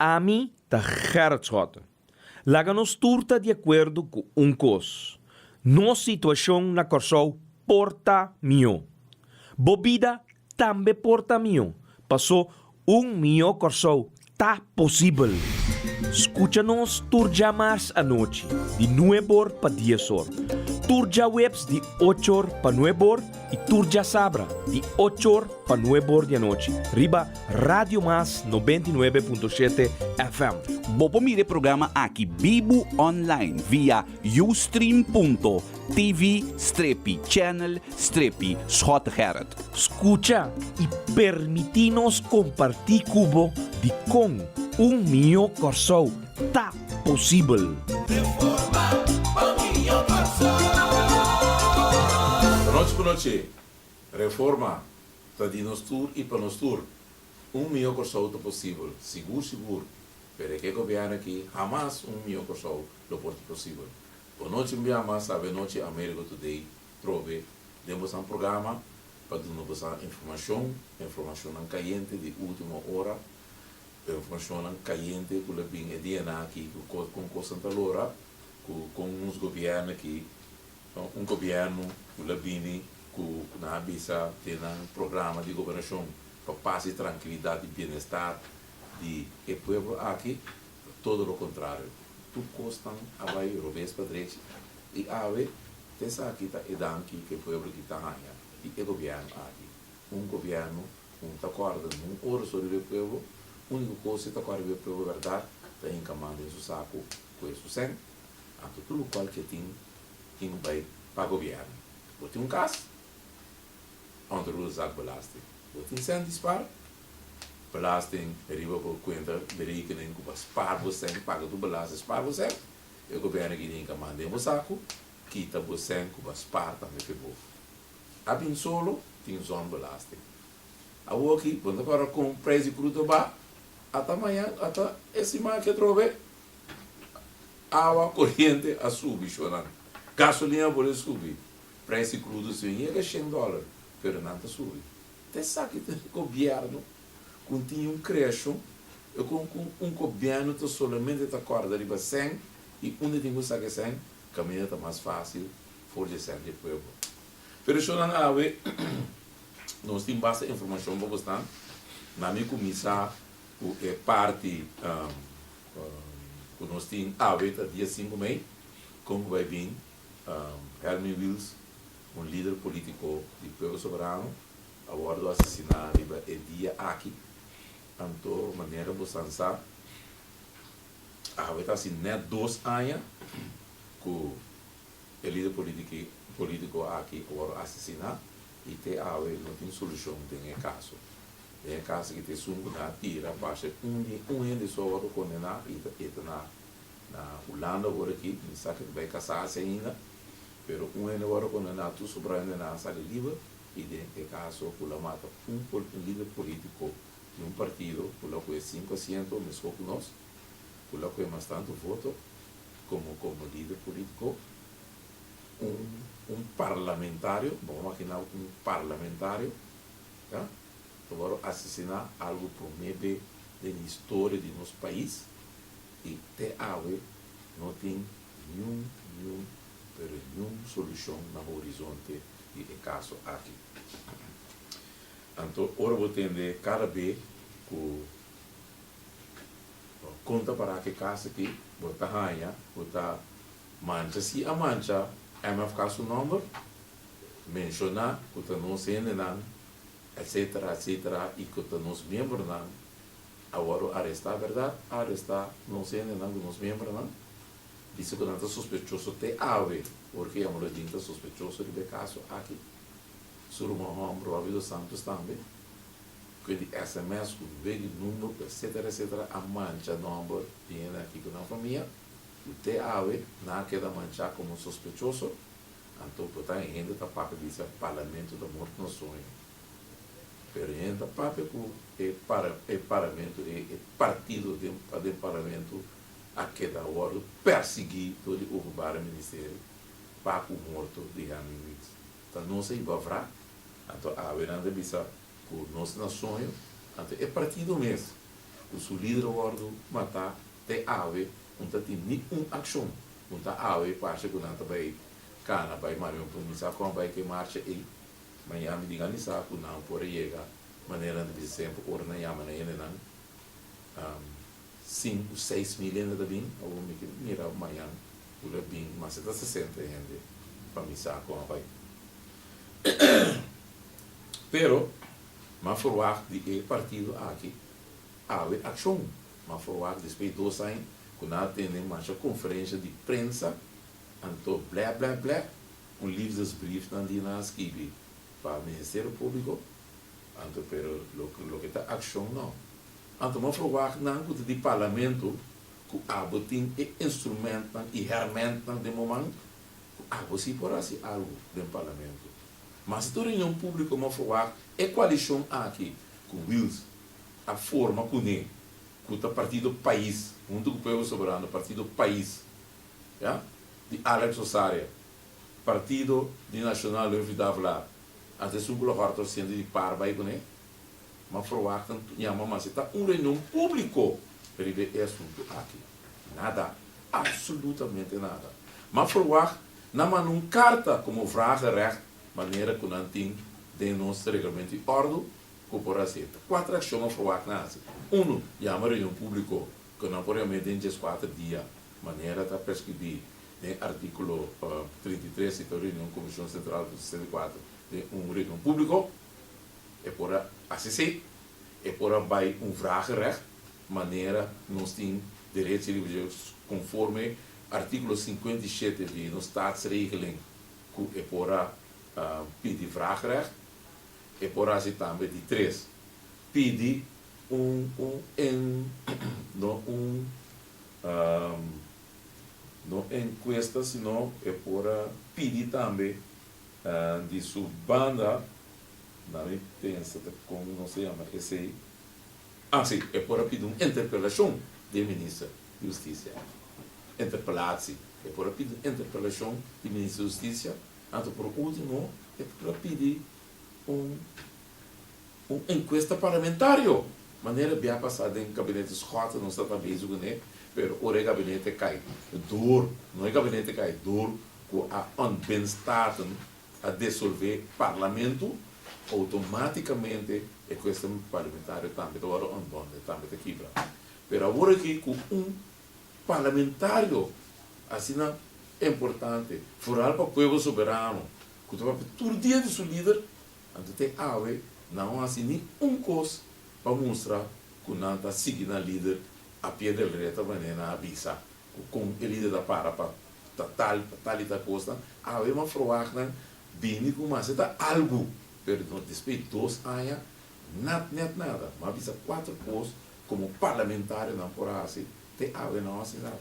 A mim tá Gerrit Schotten. Laga nos turta de acordo com coisa. Nossa situação na Corsou porta mio. Bobida também porta mio. Passou mio Corsou tá possível. Escucha-nos turja mais à noite, de 9 para 10 horas. Turja webs de 8 horas para 9 horas e turja sabra de 8 horas para 9 horas da noite. Riba Radio Mas 99.7 FM. Bopo mire programa aqui Bibo online via ustream.tv/channel/Schot Gerrit. Escucha e permitinos compartir cubo de com mio Corsou tá possível. Boa noite. Reforma. Está de nos tour e para nos tour. Mio Corsou tá possível. Seguro. Pero que governo aqui, jamais mio Corsou lo porta possível. Boa noite, minha mãe, sabe, noite, América Today, trove, demos um programa para dar-nos informação não caliente de última hora, informação não caliente que bem é dia aqui com coisa talora, com uns governos aqui, governo que bem que na avisa tem um programa de governação para paz e tranquilidade e bem-estar de que povo aqui, todo o contrário. Tu costam a vai robes padres e ave tesa aqui tá edanki que povo que tá ganha e o governo aqui governo tá acorda ora sobre o povo único coisa tá acorda o povo verdade tá encamando em seu saco com isso sem a tudo qual que tem vai para governo bote caso onde o zac belasting bote sem disparo belasting arriba por conta de rekening que spar você paga do belasting spar você o governo que nem comanda em saco quita você que spar também que bom abin solo tem zona belasting a aqui quando agora com preço crudo ba até amanhã até esse mês que trove água corrente a subir chorando gasolina pode subir preço crudo sim é $100 pero não tá subir até sabe que o governo continua crescendo e com governo que somente está acorda de 100 e onde tem que saber 100 caminho está mais fácil fortalecer o povo. Pero isso não é nós temos bastante informação para você na minha comissão é parte que nós temos até dia 5 de maio como vai vir Herman Wills líder político do povo soberano agora do assassinato é dia aqui então, maneira você sabe, está assim, né, 2 anos que o líder político aqui agora assassina e não tem solução, tem caso. Tem caso que tem sungo na tira, baixa de só agora condenar e na Holanda agora aqui, não sabe que vai casar-se ainda, mas agora condenar, tu sobrando na sala livre e tem caso que ela mata líder político de partido, por que é 5% mesmo que nós, por que é bastante voto, como líder político, parlamentário, vamos imaginar parlamentário, tá? Agora assassinar algo promete da história de nosso país e até agora não tem nenhuma solução no horizonte de caso aqui. Então, ora vou entender cada vez que conta para que casa aqui, bota ranha, bota mancha, se a mancha MF o número, mencionar, que não se não, etc, e que nos membros não, agora arrestar a verdade, arrestar não se não, que nos membros não, disse que não está suspeitoso te ave, porque é uma gente suspeitoso de caso aqui. Sur uma home provável Santos também, quindi SMS com veio número, etc, a mancha número viene aqui com a família, o TAV não queda manchar como suspeitoso, então botar ainda está para dizer parlamento da morte no sonho, pero ainda para é parlamento é partido de parlamento a queda hora perseguir todo o roubar o ministério para o morto de Hamilton. Então não sei vai então a veranda bisa por nossa nação então é partido mesmo o seu líder gordo matar te ave unta tem ni ação unta ave parte com nada vai cana vai mario promissa com vai que marcha e manhã me diga ni sa com não por chega maneira de sempre orna ya maneira não 5, 6 milhões de bem ou me mira amanhã o bem mas está 60 gente para me sa com vai pero mas forward de partido aqui ave ação mas forward depois 2 anos quando ela tem uma conferência de prensa anto blá blá blá livresbrief na dina escrevi para o Ministério Público anto pero lo que está ação não anto mas forward não que de parlamento que abo tem instrumento e ferramenta de momento abo se por assim algo do parlamento mas se tu reunião pública mas forward é coalição aqui com Wills a forma com ele que o partido país junto com o povo soberano partido país ja? De Alex Osária partido de Nacional Livre da Vla até um colocar sendo de par vai com ele mas provar que mas está reunião público para ver esse assunto aqui nada absolutamente nada mas provar não uma carta como vragenrecht maneira que não tem de nosso regulamento de ordem corporação 4 ações provar que nada chama reunião público que não provavelmente em 4 dias maneira está prescrever em artículo 33 da reunião Comissão Central do 64 de reunião público é por ACC é por vai vragenrecht maneira nós temos direitos e liberdades conforme artículo 57 de no staatsregeling que é por pedir vragenrecht é por assim também de 3 pedir não encuesta, senão é por pedir também de sua banda, não me pensa como não se chama, esse aí. Sim, é por pedir uma interpelação do ministro de Justiça. Interpelação, é por pedir interpelação do ministro de Justiça, então por último, é por pedir encuesta parlamentária. Maneira bem passada em gabinete Scott, não está também isso, né? Pero o gabinete cai duro, não é gabinete cai duro, com a onbenstaten a dissolver parlamento, automaticamente é questão parlamentar também, agora onbonde também está quebra. Pero agora aqui com parlamentário, assim é importante, furar para o povo soberano, que tu vai todo dia de seu líder, antes tem ave, não assim nem coisa para mostrar que não está seguindo a líder a pé da letra maneira avisa com o líder da para tal e tal coisa a ver uma froagna bem como mas está algo pero não despeito 2 anos nada mas avisa 4 coisas como parlamentar não por assim te ave não assim nada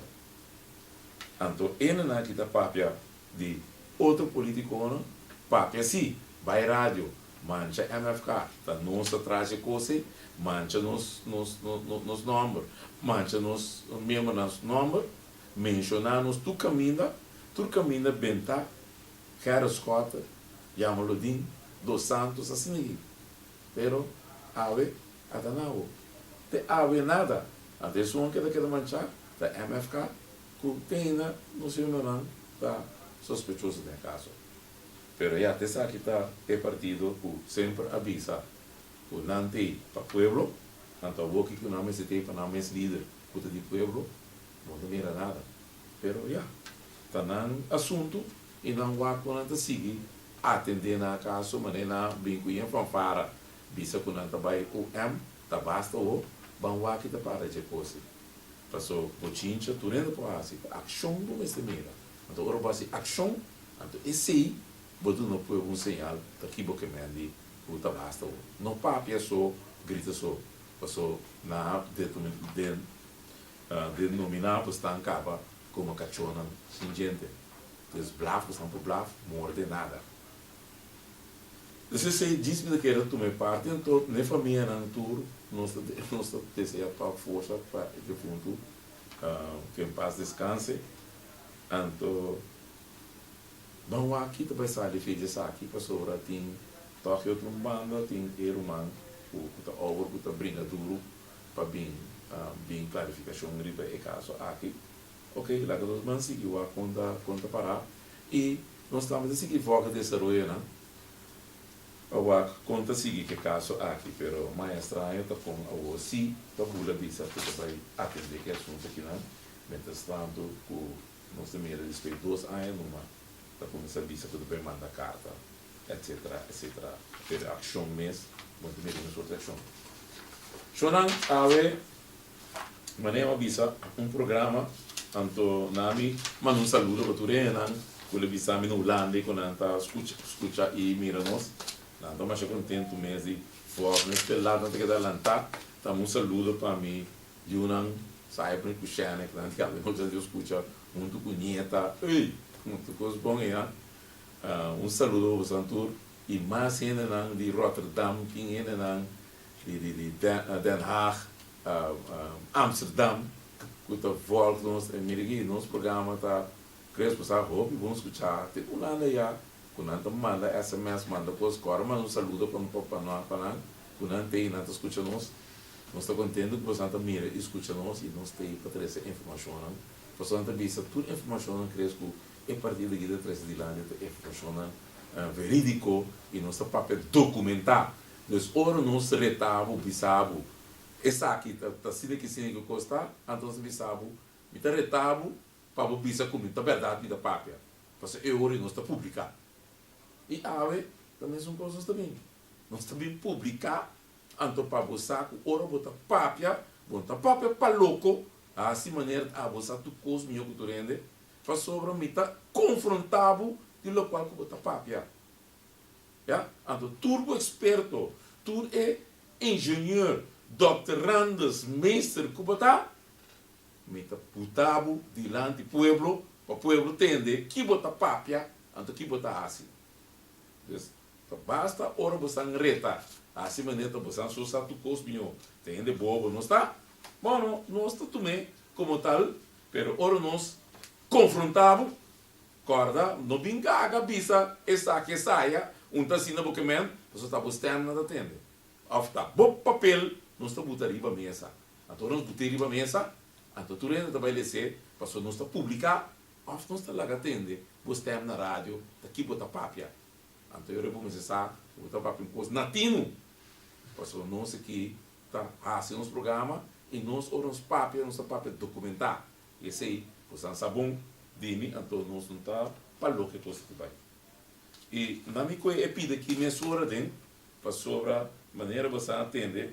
então ele na que está papia de outro político papia sim vai rádio mancha MFK, tá nossa traje coisa, mancha nos números, mancha nos mesmo nos números, mencionar nos tu caminha benta, Harry Scott, Yamalodin, Dos Santos, assim, pero ave, até não, te ave nada, até só que daquela mancha, da MFK, que tem no seu nome, tá sospechoso de caso. Pero ya te sabe que está el partido que siempre avisa que no tem para o pueblo, tanto a boca que não se tem para não ser líder do pueblo, não mira nada. Pero ya, está no assunto e não vai quando seguir atender na caso, mas não bem com a fanfara, visa que não vai o tá basta o bom que tá para de coisa. Passou o chincha, tu rende para assim, ação do mestre mira. Então agora vai ser ação, então esse bodo não foi sinal daqui porque me andi o basta não papia só grita só passou na denominar para estar capa como cachorro sem gente os blafos não por blaf morde nada se diz-me que era tomar parte então nem família não tour nós deseja para força para de fundo que em paz descanse então não aqui também sai fez isso aqui para sobrar tem toque outro banda tem irmão o que tá over que tá brinca duro para bem bem clarificação riba é caso aqui. Ok, lá que nós vamos seguir a conta parar e nós estamos a seguir foca de desarrollo, né? A conta seguir que caso aqui, pero mais estranho tá com o si, tá bula bisa que vai atender que assunto aqui, né? Mientras tanto, com nós também respeito 2 anos numa, tá com essa bisa que vai mandar carta, etc, etc. Pero ação mês, muito bem na sua ação. Shonan, ave, maneira bisa programa tanto nami manda saludo para Turena, que ele bisa me no Holanda, quando anta escuta e mira nós. Nada mais contento mesmo de fora neste lado não tem que dar lantar. Tá saludo para mim de sai para escutar, né? Que ela não escuta muito bonita, ei, muito coisa bom é. Saludo ao Santur e mais ainda de Rotterdam, que ainda de Den Haag, Amsterdam. Que volta nosso programa tá crespo sabe hobby vamos escutar tem lá já quando manda SMS manda coisa agora mas um saludo para nós quando tem nada escuta nós está contente que você mira escuta nós e nós tem para trazer informação você não visa toda informação crespo é partir daqui de trás de lá de informação verídico e nós está papel documentar dus ora nós retavo bisabo essa aqui tá sendo que sim que custa então se bisabo me tá retavo para o bisa comigo tá verdade vida papia porque eu ora nós está publicar e ave também são coisas também nós também publicar então para o saco ora botar papia para louco assim maneira a você tu cos meu que tu rende para sobre me tá confrontado de lo qual que botar papia ja então turbo experto tu é engenheiro doctorandos, mestre, kubota, meta putabo, dilante pueblo, o pueblo tende, que bota papia, anto que bota assim. Então, basta ora você reta, assim maneira você só sabe tu cosminho, tende bobo, não está? Bom, não está também como tal, pero ora nós confrontamos, corda, não vinga bisa, essa que saia, tá sina documento, você está buscando nada tende. Afta, bom papel, nós estamos botando riba mesa. Então, nós botamos riba mesa, então, tu ainda está estabelecer, para nós está publicar, nós está lá atende, você na rádio, daqui bota papia. Então, eu vou começar, botar papia em coisa natino, para nós aqui, está fazendo os programas, e nós oramos papia, nós papia documentar. E esse aí, você sabe bom, dime, então, nós não está para o que você vai. E, na minha coisa, é pedir aqui, minha senhora, para sobre a maneira você atende,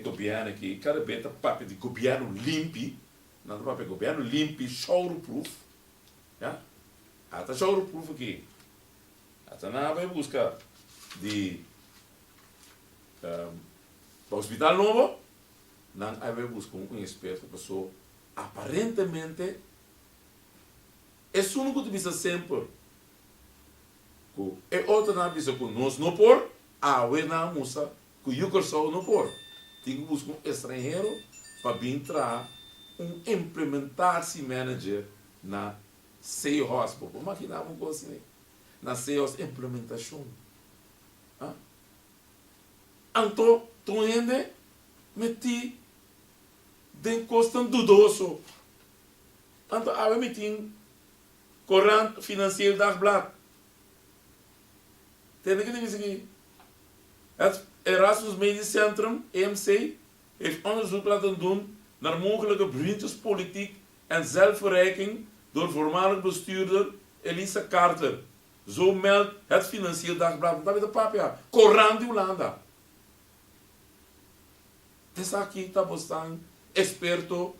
governo aqui, cada vez papel de governo limpo, não é papel governo limpo, shower-proof, já? Até shower-proof aqui, até não vai buscar de hospital novo, não vai buscar experto, pessoa aparentemente é o único que precisa sempre, é outra não precisa que nós não por, na moça que o corso não por. Tem que buscar estrangeiro para vir entrar implementar-se manager na sales, vou imaginar uma coisa assim, na sales implementação. Então, tu ainda meti de costa dudoso. Então, eu meti corrente financeiro da Blad. Tem que dizer aqui. Het Erasmus Medisch Centrum, EMC, heeft onderzoek laten doen naar mogelijke vriendjespolitiek en zelfverrijking door voormalig bestuurder Elisa Carter. Zo meldt het Financieel Dagblad. Dat is de papia. Koran de Holanda. Essa aqui está bastante esperto.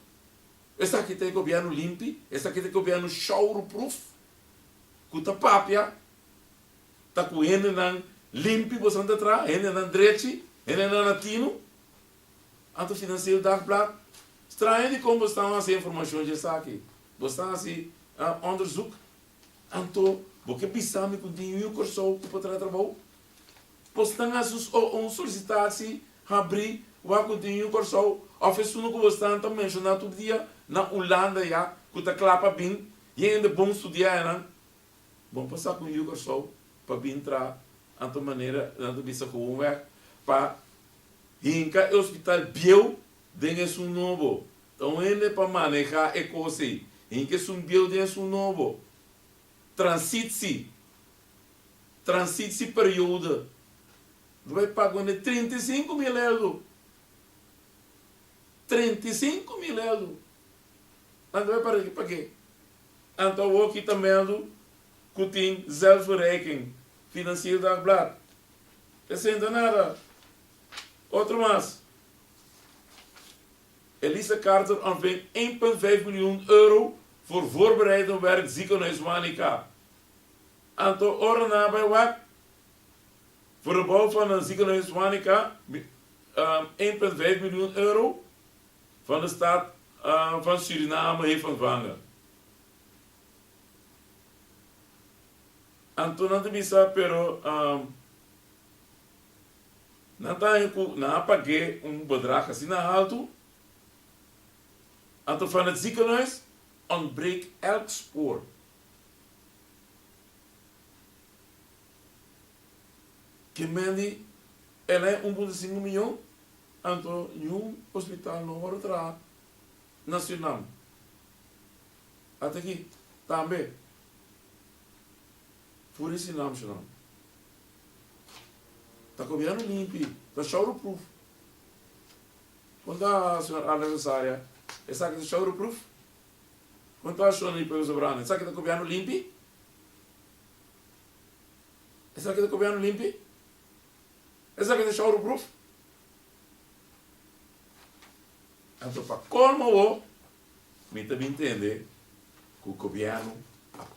Essa aqui tem governo limpo. Essa aqui tem governo shower-proof. Kuta papia. Está com ele não limpo, você não está ele não direito, ele não latino. Anto Financieel Dagblad. Estranho de como estão as informações de aqui. Você está assim, onderzoek. Anto, porque pensamos que tem um curso para trabalhar. Você está solicitação, abrir, vai continuar o curso. Oferece no que você está mencionando todo dia na Holanda já, que está clapa bem, e ainda bom estudar, bom passar com o curso para vir entrar, de maneira, de vista com o para hinca o hospital bio Dengue um novo. Então, ele para manejar a coisa. Em que um building é um novo. Transite-se período. Vai pagar 35 mil euros. 35 mil euros. Então, vai para quê? Então, eu aqui também que tem zelfverrijking. Financieel dagblad. Dat is nada. Outro mais. Elisa Carter ontvangt 1,5 miljoen euro voor voorbereidend werk ziekenhuis Wanica. Aantal oren nabij wat? Voor de bouw van een ziekenhuis Wanica 1,5 miljoen euro van de staat van Suriname heeft ontvangen. Anto não bisa pero não paguei bedrag assim na alto. Anto van het ziekenhuis ontbreekt elk spoor. Que mendi ela é 1,5 milhão. Anto nenhum hospital não vai entrar na Suriname. Até aqui também. Por isso não, não. Está copiando limpo, está showerproof. Quando a senhora aniversária, essa aqui está showerproof. Quando a senhora limpa o sobrano, essa aqui está copiando limpo. Essa aqui está copiando limpo. Essa aqui está showerproof. Então, para colmo, me também entender que o governo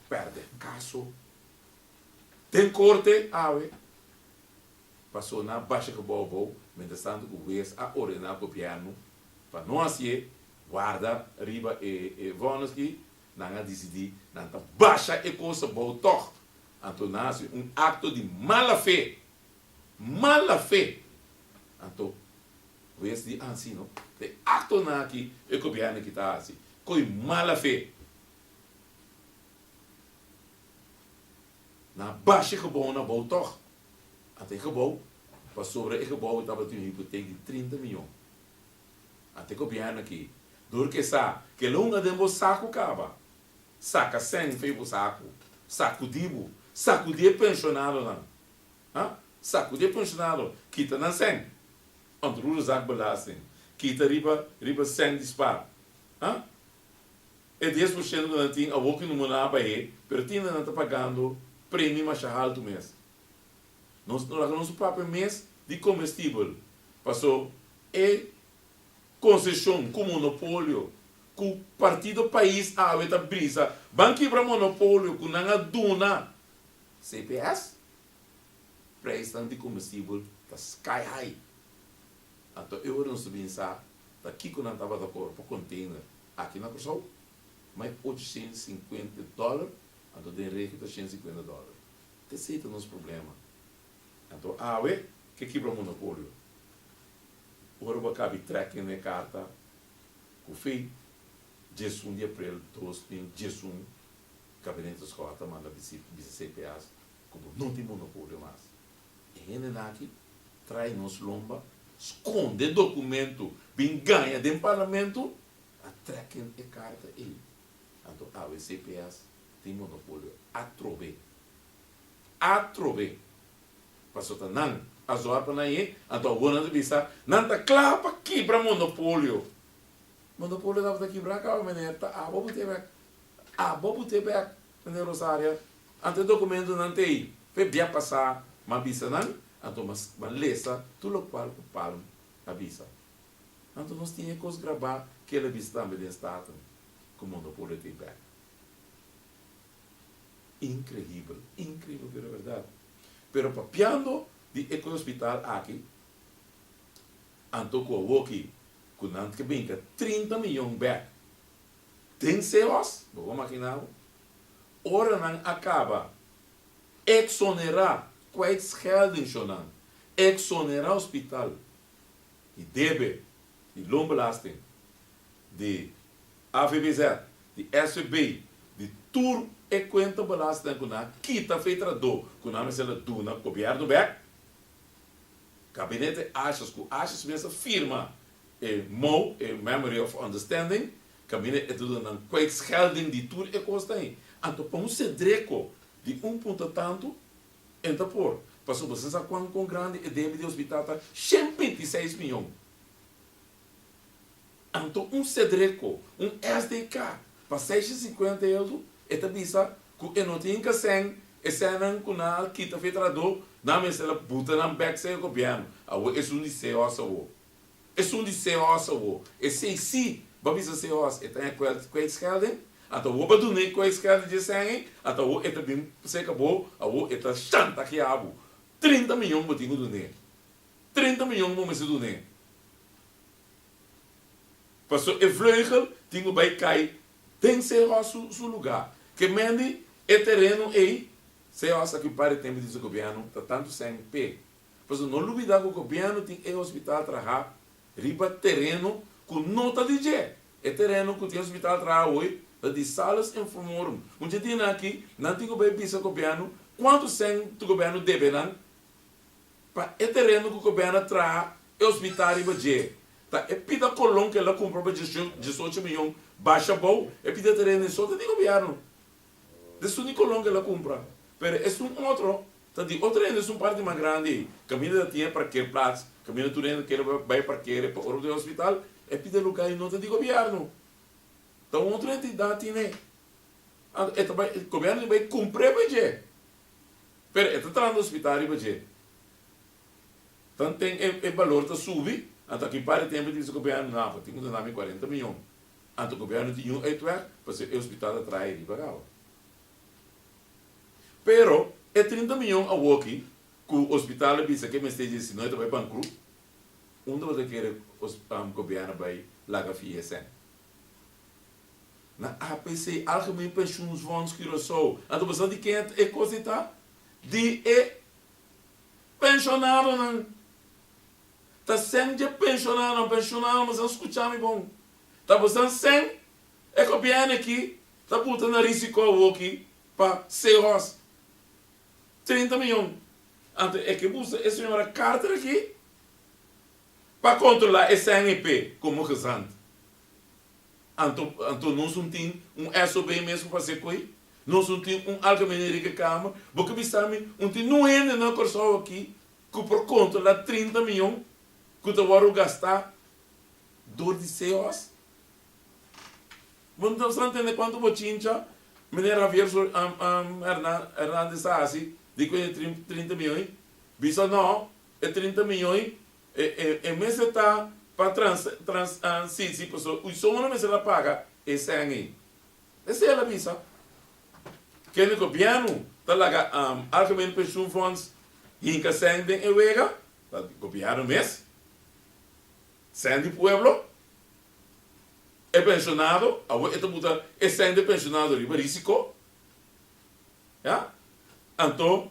perde caso. Tem corte, passou na baixa que bobo, mas tanto o juiz a ordenar o governo para não assim guarda riba e vamos que não decidir não baixa e coisa boa toch, então nasce acto de mala fé, então o juiz diz assim não, de acto na que o governo que está assim, com mala fé. Na baixa gebouw na bouw toch. Até gebouw, para sobre o gebouw estava tendo hipoteca de 30 milhões. Até que o governo aqui, dor que sa, que longa de saco cava, saca 100 feio saco, saco de pensionado não, saco de pensionado, quita na 100, onde o saco belasting, quita riba 100 dispar, e 10% que não tem, a boca não manda para ele, pero tinha não está pagando prêmio mais alto mês. Nós nosso próprio mês de comestível passou concessão com monopólio, com o partido país a esta brisa, banque para monopólio com a duna CPS, preço de combustível está sky high. Então eu não sei pensar, daqui quando estava da cor para container aqui na Corsol, mais $850. Então, tem rei que está $150. Esse é o nosso problema. Então, que quebra o monopólio. Agora, vai caber tracking na carta. O fim, 11 de abril, 2011, gabinete da escola manda CPAs, como não tem monopólio mais. E ele aqui, traz nos lomba, esconde documento, bem ganha do parlamento, a tracking e carta ele. Então, CPAs, tem monopólio a trove passou a não a zoar para aí então o ano de vista não está claro para quebrar monopólio dá para quebrar cá mas tá vou botar back na Rosária ante documento não tem foi bem passar mas visa não então mas lesa tudo o qual o palmo a visa então nós tínhamos que gravar que ele vista também de estado com monopólio tem back. Incrível, pela verdade. Pero papiando de eco hospital aqui, anto com aqui, com nanto que brinca 30 milhões back. Tem seus, vou imaginar, ora não acaba, exonerar, kwijtschelding, exonerar hospital, de DB, de loonbelasting, de AVBZ, de SVB, de TUR, e quanto belasting com a quita feita do com a mesa do na governo back gabinete achas com achas mesmo firma Mo, Memory of Understanding, caminha é tudo na kwijtschelding die toer e kost aí. Anto para um cedreco de ponto tanto, entra por. Passou você sabe quanto com grande e deve de hospital tá 126 milhões. Anto cedreco, SDK, para 650 euros, e tabisa que não tem que ser, e senan com a quinta federador, na mesa ela buta na back sem o governo. É de ser osso. É de ser osso. E se sim, babisa ser osso, e tem kwijtschelding, então o badu nem kwijtschelding de sangue, então o eta bem se acabou, o eta chanta que abo. 30 milhões botinho do nem. 30 milhões não me se do nem. Passou e vleugel, tinha bij cai, tem que ser o lugar. Que mende é terreno aí, se acha que para tempo de governo, tá tanto sem pé. Mas não olvidar que o governo tem o hospital trabalhar, riba terreno com nota de G. É terreno que tem hospital trabalhar hoje, de salas em formorum. Um dia tem aqui, não tem que ver o governo, quanto sem o governo deve, não? Para é terreno que o governo trabalha, é hospital riba G. Tá, é pida colão que ela comprou para 18 milhões, baixa bom, é pida terreno em solta de governo. Desse único colão que ela compra. Pero é outro. Tá, de outro é parte mais grande. Caminho da tinha para que plaats, caminho do que ela vai para que para o do hospital, é pida lugar em nota de governo. Então outra entidade tem. O governo vai comprar para G. Pero é tratando do hospital para G. Então tem o valor tá subir. Até que para o tempo diz o governo, não, tem que dar 40 milhões. Então o governo tinha um para o hospital atrás e pagar. Pero, é 30 milhões a aqui, que o hospital disse que me esteja assim, não é também bancro, onde você quer o governo vai largar FIESM. Na APC, Algemeen Pensioenfonds Curaçao, então você de quem é coisa tá? De pensionado, não. Tá sendo pensionado, mas não escutar-me bom. Tá você sem, é governo aqui, tá botando risco aqui, para ser 30 milhões. Então, é que usa essa senhora Carter aqui para controlar esse SNP como rezante. Então, nós não temos SOB mesmo para ser coi. Nós não temos algemene rica cama. Porque não tem não ainda na Curaçao aqui que por controlar 30 milhões que tu vai gastar dor de CEOs. Vamos entender quanto bochincha, menina Javier Hernandes assim, de 30 milhões, bisa não, é 30 milhões, e mês está para se pessoa, o som não mês ela paga, é sangue. Essa é a bisa. Que o governo está lá, Algemeen Pensioenfonds, hinca sangue em Wega, o governo mês, sangue pueblo, é pensionado, é sendo pensionado de risco. Ja? Então, o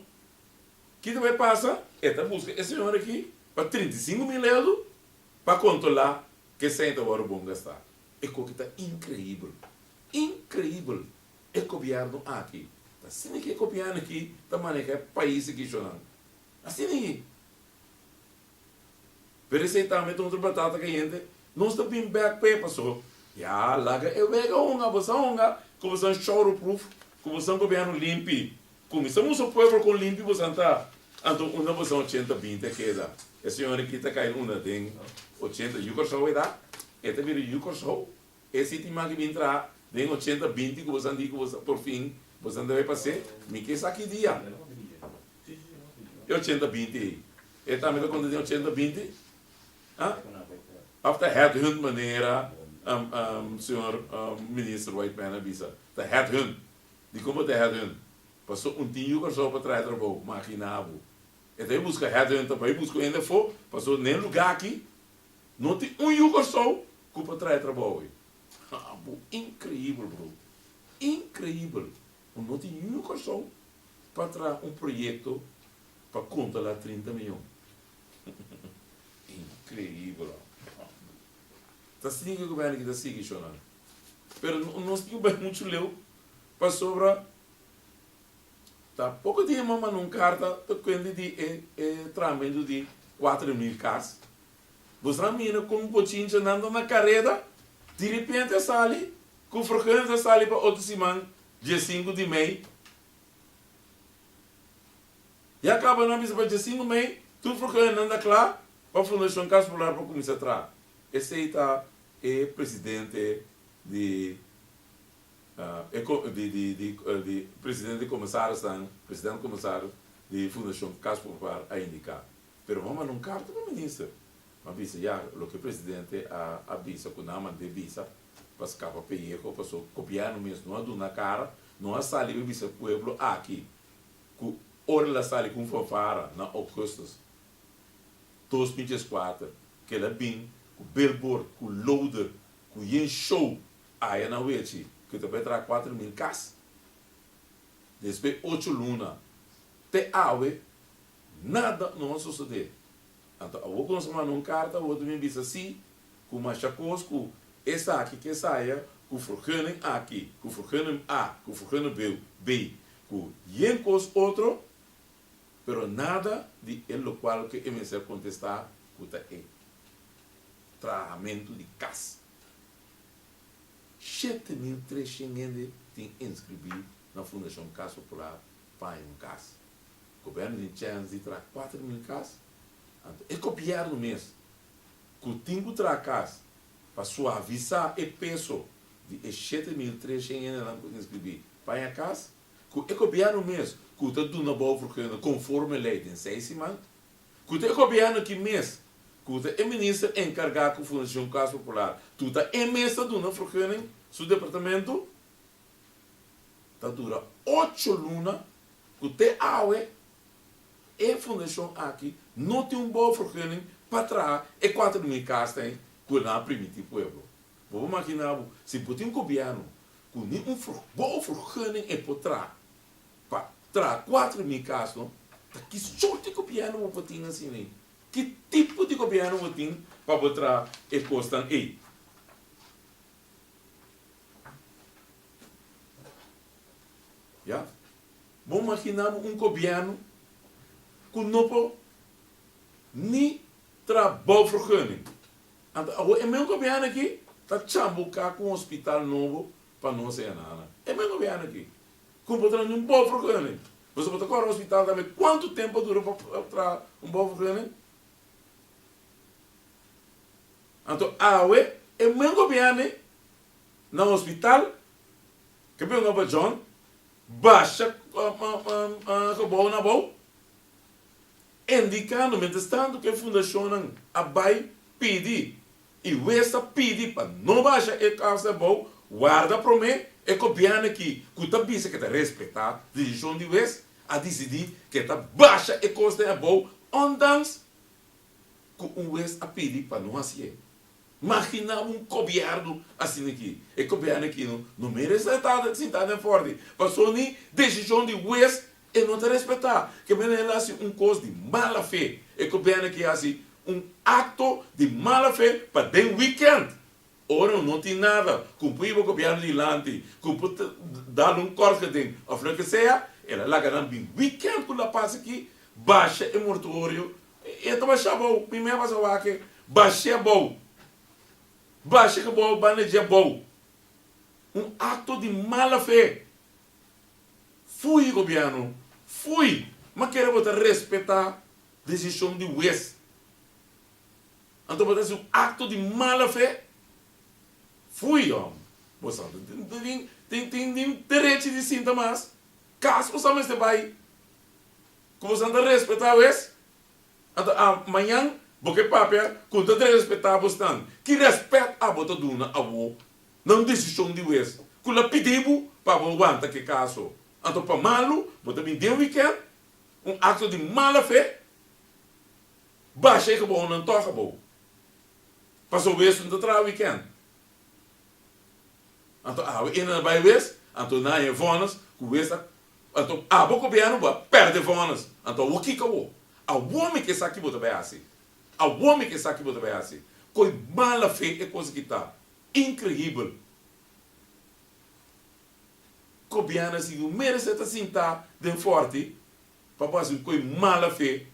que vai passar? Esta busca esse senhor aqui para 35 mil euros para controlar que senta agora o bom gastar. É coisa que está incrível. Incrível. É governo aqui. Assim que é governo aqui, está manejando o país aqui chorando. Assim. Por isso, também tem outra batata que a gente não está bem back para passou. Ja, laga é vega você como você choro proof, como você governo limpo, como estamos o povo com limpo você tá, então uma você 80-20 queda, esse senhor aqui está caindo uma tem 80 Curaçao dá, esta vira Curaçao, esse time que entrar tem 80-20 que você diga você por fim você deve passar, me que aqui dia, 80-20, e também quando tem 80-20, after headhunt maneira senhor ministro White Man avisa, the headhunt, de como the headhunt, passou tinho Curaçao para trás trabalho, maquinavo, e daí busca headhunt também, busca ainda for, passou nem lugar aqui, não tem Curaçao que para trás trabalho, incrível bro, incrível, não tem Curaçao para trás projeto para controlar 30 milhões, incrível. Está assim que o governo está assim chorando. Mas nós temos muito leu para sobre. Tá pouco dia mas num carta quando de tramendo de 4 mil carros. Você ramina com um cotinho andando na carreta, de repente sai, com frequência sai para outra semana, dia 5 de maio. E acaba na missa para dia 5 de maio, tudo frequência anda lá, para a Fundação Casa Popular para começar a trabalhar. Esse está é presidente de presidente de comissários, presidente comissário de Fundação Casa Popular a indicar. Pero vamos num carta para o ministro. Mas visa já, o que o presidente avisa, que não manda visa, para escapar para erro, para copiar no mesmo, não é na cara, não é sair visa pueblo aqui, que ora lá sai com fanfara na Augustus, 2024, que ela vem com billboard, com loader, com yen show, aí na Uechi, que também traz 4.000 casas. Depois 8 lunas, até awe, nada não sucede. Então, eu vou começar num carta, eu vou me dizer assim, com uma chacos, com essa aqui que saia, com frucane aqui, com frucane A, com frucane B, com yencos outro, pero nada de ele qual que MSR contestar, com é tratamento de casa. 7.300 tem inscrito na Fundação Casa Popular para um casa. O governo tem chance de trazer 4.000 casas. É copiar no mês. Que o tempo de casa para suavizar o peso de 7.300 inscritos para a casa. Que é copiar no mês. Que o está dando boa conforme a lei tem 6 semanas. Que é copiar no que mês. Que é ministro encarregado com a Fundação Casa Popular. Tu está em mesa dando frucane seu departamento. Está dura 8 lunas. Que te awe e a fundação aqui não tem um bom frucane para trás e 4.000 casas que não permite o povo. Vou imaginar se por um governo que um bom frucane é para trás 4.000 casas, que sorte de governo vou ter assim? Que tipo de governo vou ter para botar e costam aí? Já? Vou imaginar um governo que não pode nem trabalhar frucane. É meu governo aqui está chambucar com um hospital novo para não ser nada. É meu governo aqui. Como botar um bom frucane. Você botar agora no hospital também. Quanto tempo dura para trazer um bom frucane? Então, é meu governo no hospital que vem para John baixa a boa na boa. Indicando, mentestando que a fundação vai pedir e o essa pedir para não baixar a casa boa, guarda para mim, é copiando aqui, que está bisa que está respeitar a decisão de West, a decidir que está baixa a costa boa, ondanks que o West a pedir para não assim. Imagina um governo assim aqui, é copiando aqui, não merece estar sentado forte, passou nem decisão de West, e não te respeitar, que ele hace um coisa de mala fé, e que o governo que hace um acto de mala fé para den weekend. Ora não tem nada, cumprir o governo de lante, cumprir dar um corte de ou que seja, ela lá ganhando bem weekend quando ela passa aqui, baixa o mortuário, e então baixa bom, primeiro passa o aqui, baixa bom, baixa que bom, baneja bom, um acto de mala fé. Fui governo, fui, mas quero botar respeitar a decisão de West. Então botar um acto de mala fé, fui, homem. Você tem direito de sinta mais, caso você não esteja que você não respeitar o West, então amanhã, porque papel, quando você respeitar você, que respeita a bota duna a você, não decisão de West, que ela pediu para você aguentar que caso. Então, para malo, você me deu um weekend, um acto de mala fé, baixa que bom, não toca bom. Passou isso no outro weekend. Então, ainda vai ver, então, na é vonas, com essa, então, vou governo, perde vonas. Então, o que que eu vou? O homem que está aqui, você vai assim. O homem que está aqui, você vai assim. Com mala fé é coisa que está incrível. Copiando assim, o merece estar sentado de forte para fazer uma coisa mala fé,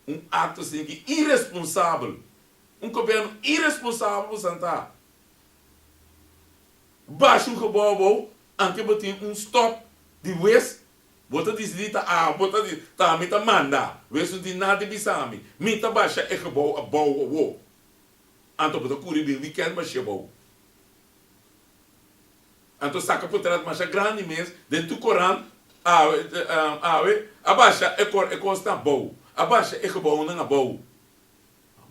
um ato assim que irresponsável um governo irresponsável Santa. Baixa um gebouw, anche botin um stop de west, bota distrita bota de tá mita manda, west de nada bisami, mita baixa é gebouw a bouw anto bota curi bil weekend mas gebouw. Anto saca por trás mas grande mês dentro do Corão, abaixa é consta bouw, abaixa é gebouw não a bouw.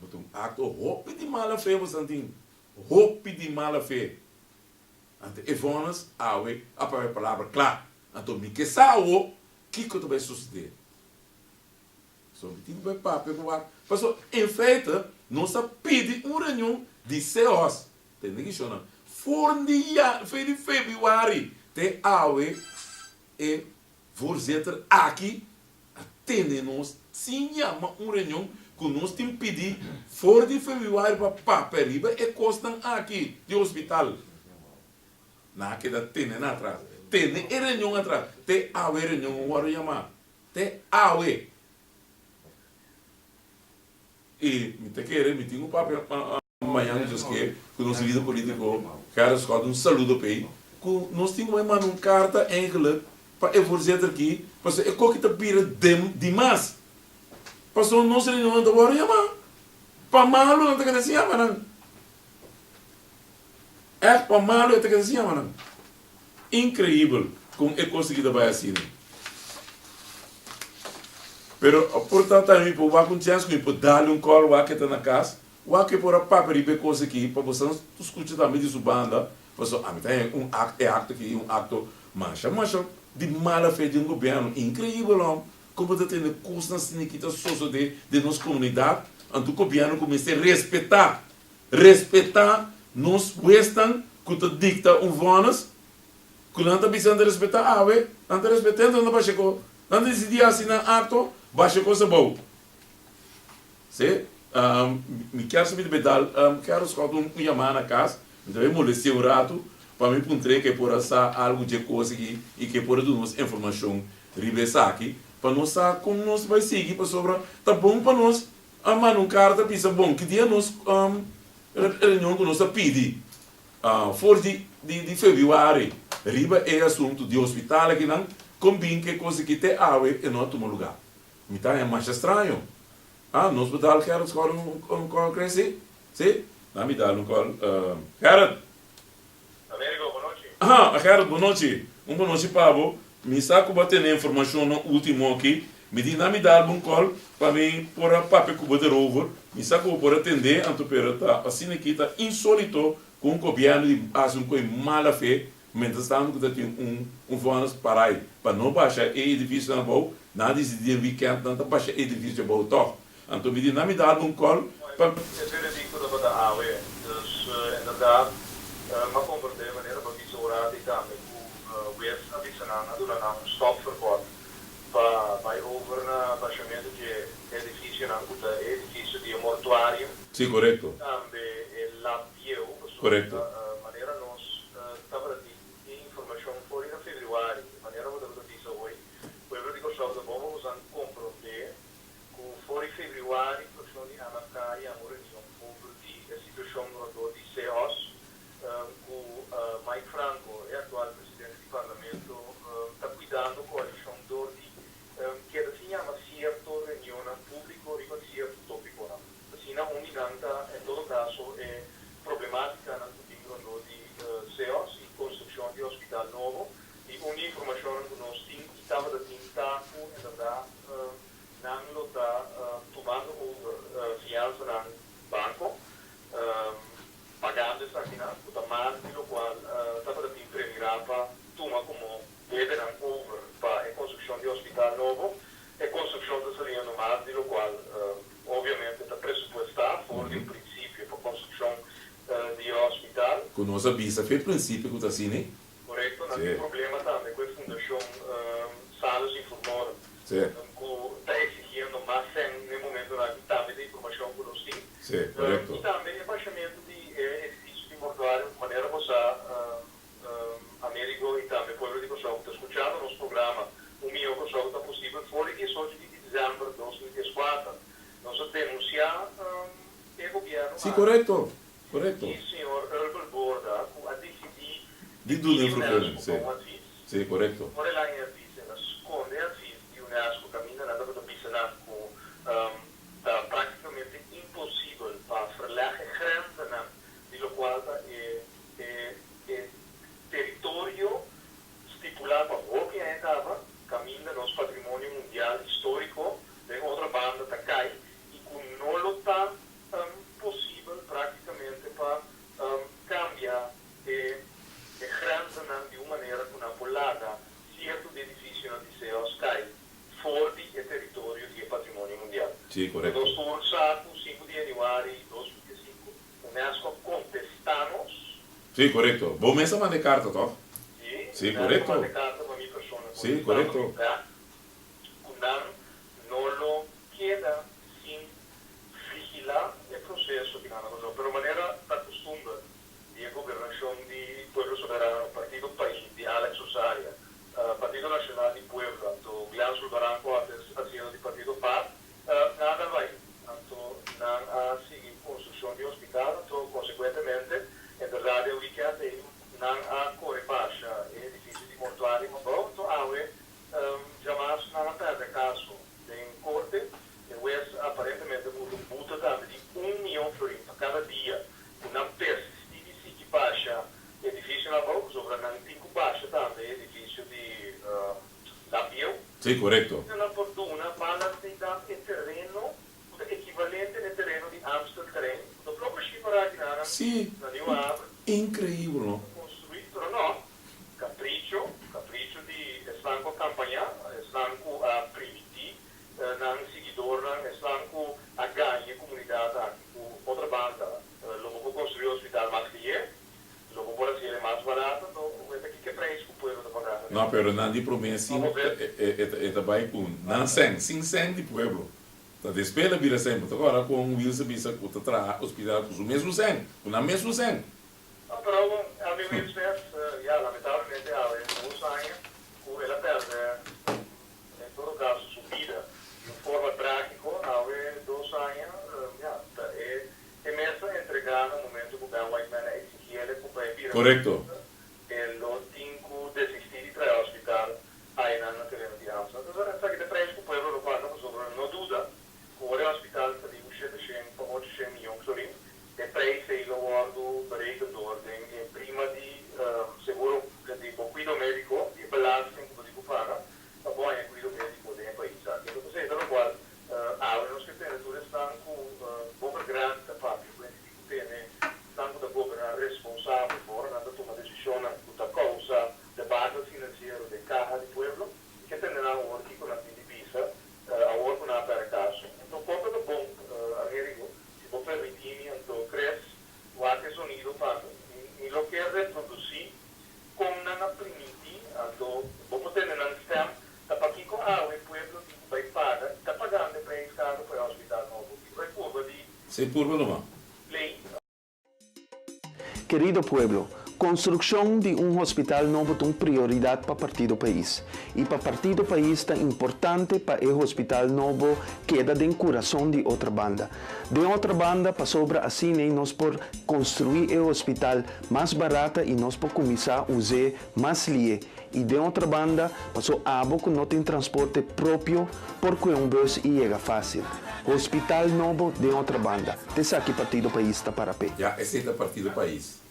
Bota um acto roupa de mala fé Santinho, roupa de mala fé. Ante evonas, a palavra clara. Então, me que sabe que vai suceder. Só me tem que papel para o em feita, nós pedimos uma reunião de CEOs. Tem que chamar. Fornia, februário, tem awe e voorzitter aqui atende-nos. Sim, uma reunião que nós temos que pedir for de februário para papel e costam aqui, de hospital. Na que da tene na atrás, tene e reunião atrás, te awe reunião o waro yama, te awe. E me te querer, me tinha um papel amanhã diz que nós vida político, cara escolhe um saludo para ele, que nós tínhamos uma carta enkele para evoluir aqui, para é que tá pira demais, para só nós reunião do waro yama, para malo não te quer dizer yama não. É para malo até que assim, mano. Incrível como é conseguido vai assim. Pero portanto também por uma chance que por dar um call o que está na casa, o que por a papel e coisa aqui para você não escutar também de sua banda, você a mim tem um acto aqui, um acto mancha de mala fé de um governo incrível, não? Como está tendo custas assim que está só de nossa comunidade, então o governo começa a respeitar nos western que te dicta vonas que não está precisando respeitar não está respeitando não baixa com não decidir assinar acto baixa com essa boa se me quero saber de bedal quero escolher chamar na casa me deve molestar um rato para me encontrar que por essa algo de coisa aqui e que por nos informação ribessa aqui para nós saber como nós vai seguir para sobre tá bom para nós amar um carta pensa bom que dia nós reunião que nós pedimos for de februário, riba é assunto de hospital aqui não, combina que coisa que tem água em outro lugar. Então é mais estranho. No hospital quero escolher call crescer, sim? Não me dá call. Gerard. Amigo, boa noite. Gerard, boa noite. Boa noite, Pablo. Me saco bater informação no último aqui. Me diz, não me dá call para mim por a papel que bater over. Me saco por atender, antepera tá assim aqui está insólito. Com o governo de um coisa mala fé, mas tanto que tem vonos para aí, para não baixar o edifício na boa, nada decidir weekend, não baixar o edifício na boa, toch? Então me diz, não me dá call. É verídico da banda AWE, dus inderdaad, maar compreende wanneer we die zo raad die daarmee hoe weer adicionar durante stopverbod para over na baixamento de edifício na puta edifício de mortuário. Sim, correto. Também lá pieu. Correto. Maneira nós estava de informação foi em fevereiro, maneira o da disse hoje, o eu digo só da bom usando compreender que foi em fevereiro questão de anacai a reunião sobre a situação do de CEOs, que Mike Franco, é atual presidente do parlamento, está cuidando com a questão do que assim há uma certa reunião público e uma certa tópico, assim não uniganta em todo caso é problemática na nível de CEOs e construção de hospital novo e uma informação que nós tínhamos estava de tentar na verdade não está tomando fiança no banco pagando essa aqui na puta mais do qual estava de premiar para tomar como deve não over para a construção de hospital novo e construção da salinha no mar do qual obviamente está pressupostar fora do princípio para construção de hospital. Com nossa visa, foi o princípio que está assim, né? Correto, não tem problema também com a Fundação Salos informou que está exigindo mais no momento também de informação que nós temos. Sim, correto. E também o baixamento de edifícios de mortuário, de maneira que você, Américo e também o povo de Kosovo, está escutando nosso programa, o meu Kosovo está possível, foi 18 de dezembro de 2014, nós denunciar o governo Sì, corretto, corretto. Il signor Herbert Borda ha deciso Di due fruzioni, sì. un avviso. Sì, corretto. Ora la avviso, nasconde avviso di UNESCO cammina nada per bisogna praticamente impossibile per verleggen grenzen di lo quale è territorio stipulato ovviamente cammina nos patrimonio mondiale storico di otra banda Takai e con non lo sta possibile praticamente per cambiare e grenzen di una maniera con una pollata certo di edificio di SEO Sky fuori del territorio di patrimonio mondiale. Sì, corretto. Lo scorso 5 di januari 2025 UNESCO contestamos. Sì, corretto. Vos messa mande carta, toch? Sì, corretto. Sì, corretto. Non lo chieda sin vigilar el proceso di una cosa, pero manera da costumbre di gobernación di Pueblo Soberano, Partido País, di Alex Osaria, Partido Nacional di Puebla, do Glansul Barranco ha sido di Partido Paz, nada vai. Tanto non ha seguito construzione di hospital, conseguentemente, in realtà ubicate non ha correpascia edifici di mortuari, ma pronto ha jamais non ha perso caso in corte e West apparentemente avuto un butto di 1 milione di florin per cada dia, non persistiti si chi pascia edificio na boca, sopra l'antico pascia tanto edificio di Lapio. Sì, corretto. Una fortuna parla di terreno equivalente nel terreno di Amsterdam, dove proprio ci farà che Sì, incredibile, no? costruito, no? Capriccio di Slanco Campagna, Slanco a Primiti, non seguidor, Slanco a Gaglie, comunità, otra banda, lo può costruire ospedale más lié, lo può essere más barato, no? Che preço può pagare? No, pero não de promessa é também com não sem, sim sem de pueblo. Da despesa vira sempre. Agora com um vírus bisa com outra hospital com o mesmo sem, com o mesmo sem. Però a mio lamentavelmente in 2 anni ela perde in todo caso su vida in forma prático a 2 anni è messa a entregare un momento che abbiamo white man exigiere come Corretto. e lo tinco desistiri tra ospital a in anno terreno di Amsterdam. Allora sa che te preso poi lo fanno sopra no duda ore ospital di uscite sempre 8 milioni florin e preso lo guardo berekend d'ordine e prima di seguro che tipo guido medico di balancing come dico fare ma poi è guido medico del paese che lo sei da quale ha uno scrittura stanco over grande proprio quindi dico bene stanco da governare responsabile per una toma decisione tutta cosa del banco finanziario del caja di pueblo che tenderà a working con la divisa a work con una per caso então quanto do bom Americo si può permitir então cresce qualche sonido para e lo che reproduci con una primiti então vou poter não stem da paquico o pueblo di vai paga sta pagando per il caro per ospitare nuovo è curva di Sei pueblo não. lei. Querido pueblo, construção de um hospital novo é uma prioridade para o Partido País. E para o Partido País é importante para o hospital novo queda em coração de outra banda. De outra banda, para sobra assim, nós por construir o hospital mais barato e nós por começar a usar mais lié. E de outra banda, passou a que não tem transporte próprio porque um bus chega fácil. Hospital novo de outra banda. Desse aqui Partido País está para pé. Já, esse é o Partido País.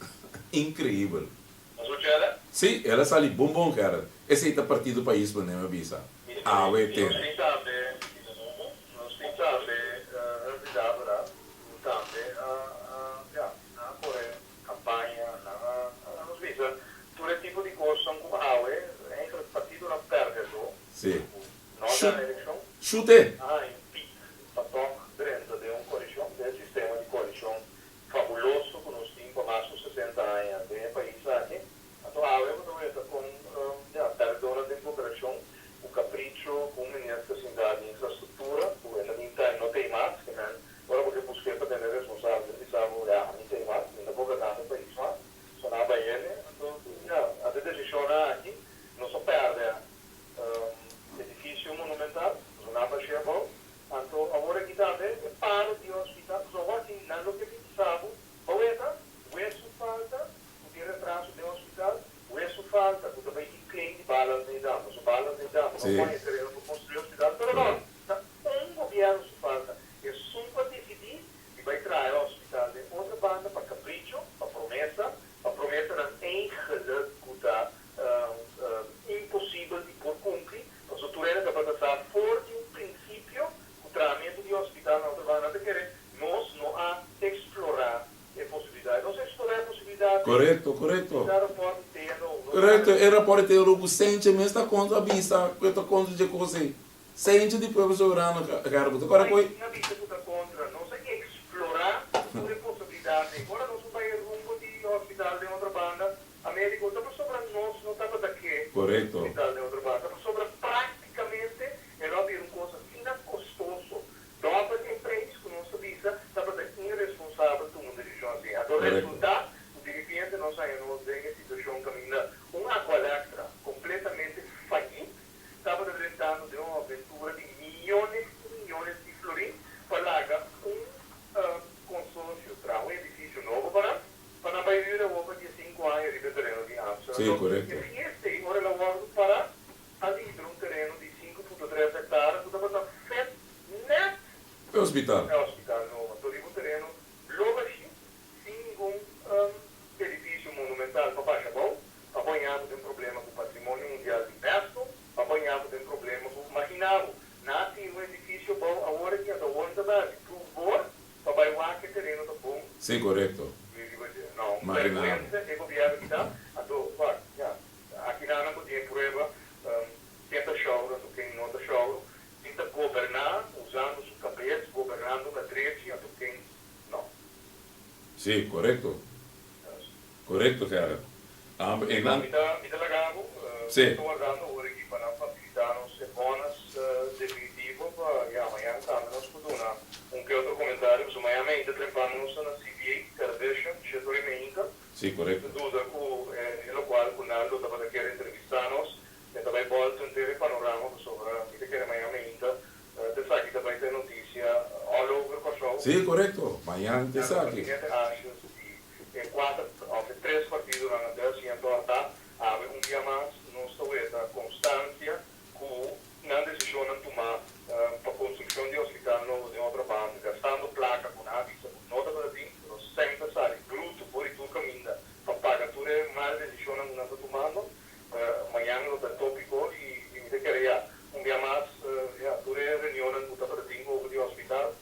Incrível. Ma succede? Sì, ela sa lì, bom, cara. Esse é o Partido País, para não avisa. Ah, Non ué, tem. si tante a correre campagna, non svisa, tutto tipo di cose sono come entra il partito non perde, Sì. non c'è l'elezione, Chute. in PIT, fatto dentro di un coalizione, del sistema di coalizione fabuloso, con un stimolo massimo 60 anni, del paese anche, avevo dovuto con perdona di cooperazione, un capriccio, con un ministro di infrastruttura, all'interno dei MAS, che ora perché Busquets è responsabile, diciamo, dei MAS, nella governanza del paese, sono a Bayern, a decisione anche, non so perdere edificio monumentale, sono a Basciabo, tanto lavoro chitate e paro di ospitare, so quasi non lo che pensavo. Sim. não põe terreno para construir o hospital, mas não, governo se falta, é só para decidir e vai trazer o hospital de outra banda para capricho, para promessa não é executar impossível de por cumprir, mas o Turena está para passar fora de um princípio, o tratamento de hospital na outra banda, nós não há explorar a possibilidade, nós explorar a possibilidade Correto. Correto, era pode ter o sente mesmo está contra a vista, que está contra de coisa. Sente de povo soberano, cara, agora coi. Na vista que está contra, nós temos que explorar a possibilidade. Agora nós vamos ir rumo de hospital de outra banda, América, está para sobrar nós, não está para daqui. Correto. Hospital de outra banda, está para sobrar praticamente, é uma coisa fina, custoso. Dobra de preço que não se diz, está para ser irresponsável do mundo de região assim. Agora, o resultado, de repente, nós saímos de situação caminhando uma aqualectra completamente falida, estava tratando de uma aventura de milhões e milhões de florins para largar consórcio para um edifício novo para a maioria da Europa de 5 anos de terreno de Amsterdam. Sim, correto. E este, agora ela vai para ali um terreno de 5,3 hectares, que estava na FED net. É hospital. É hospital novo. Então, um terreno logo assim, sem nenhum edifício monumental para baixo bom, apanhado de um problema com o patrimônio mundial de Unesco, apanhado de um problema com o marginal. Nasce um edifício bom, agora que é da onda base, provou, para baixar que terreno está bom. Sim, correto. Não, Marginal. frequência é governo que está, aqui não podia prova, tenta choro, quem não está choro, tenta governar, usando os cabeças, governando na trete, quem não. Sim, correto. Correto, cara. Me dá lagado, Sim. estou guardando agora aqui para facilitar-nos bonas definitivo, para amanhã estamos com que outro comentário, mas amanhã ainda trepamos na CBA Television, setor ainda. Sim, correto. Dúvida com o qual o Naldo estava querendo entrevistar-nos, e também volta a ter panorama sobre a vida que amanhã ainda, dessa aqui também tem notícia all over o show. Sim, correto. Amanhã te sabe. Em 3 partidos durante a ciência torta, há dia mais, não estou a constância com na decisão de tomar para a construção de hospital novo de outra banda, gastando placa com avisa, com nota para ti, nós sempre sai bruto por isso caminha, para pagar tudo é mais decisão que nós estamos tomando, amanhã no tópico e me queria dia mais, tudo é reunião com nota para ti, over de hospital,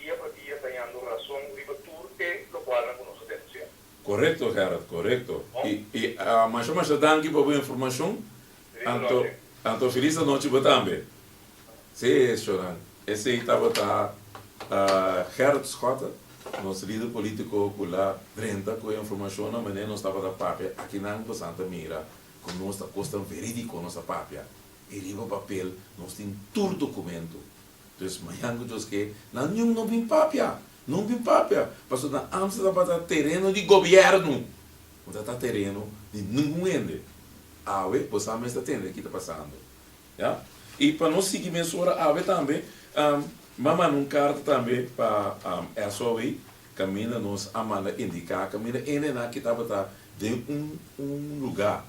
dia para dia ganhando razão, ribatur e lo qual não conosco atenção. Correto, cara, correto. E mas danke por a informação. Anto feliz noite para também. Sim, Choran. Esse aí estava Gerard Scott, nosso líder político lá, drenta com a informação, mas não estava da papel. Aqui não para Santa Mira, com nossa costa verídico nossa papel. E riba papel, nós temos todo documento. Então, amanhã eu digo que não vem papel. Não vem papel. Porque na Amsterdam para terreno de governo. Não está terreno de nenhum ende. Ave, você também está tendo aqui está passando. Yeah? E para nós seguir mensura ave também, mamãe um carta também para a SOE, caminha nos amanda indicar, caminha ene na que estava de um lugar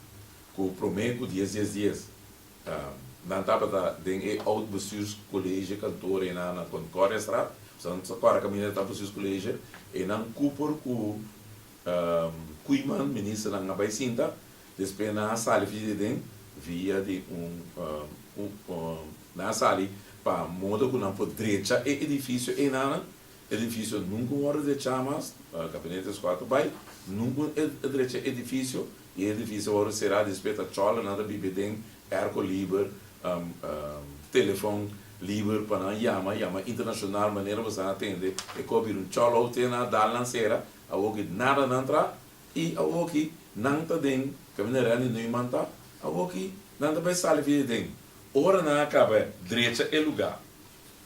com prometo 10 dias. Não estava de oud bestuurscollege kantoor en na Concordia Straat, so agora caminha estava bestuurscollege e não cupor com Kuiman, ministro na Baicinta, depois na sala via de na sala para moda com na direita e edifício e na edifício nunca hora de chamas gabinete 4 by nunca direita edifício e edifício hora será despeita chola nada bibedem airco livre telefone livre para yama internacional maneira você atende e cobrir cholo tem na dalanceira a que nada não entra e a que não tá dentro caminhar nem não manta a que não tá bem sala via dentro ora na acaba direita é lugar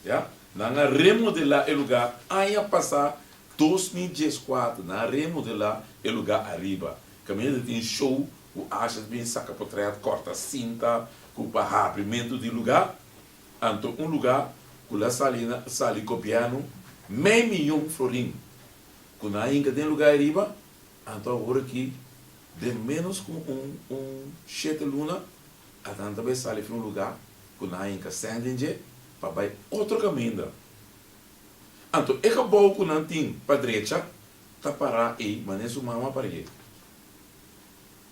já na remodelar o lugar aí a passar 2014 na remodelar o lugar arriba caminhar tem show o acha bem saca por trás corta cinta com o abrimento de lugar então lugar com a salina sali copiano meio milhão florim quando ainda tem lugar arriba então agora aqui de menos com 7 luna a tanta vez sai para um lugar, que não em Cassandinge, para vai outro caminho. Então, é que bom que não tem para a direita, está parar aí, mas nem sua mama para ele.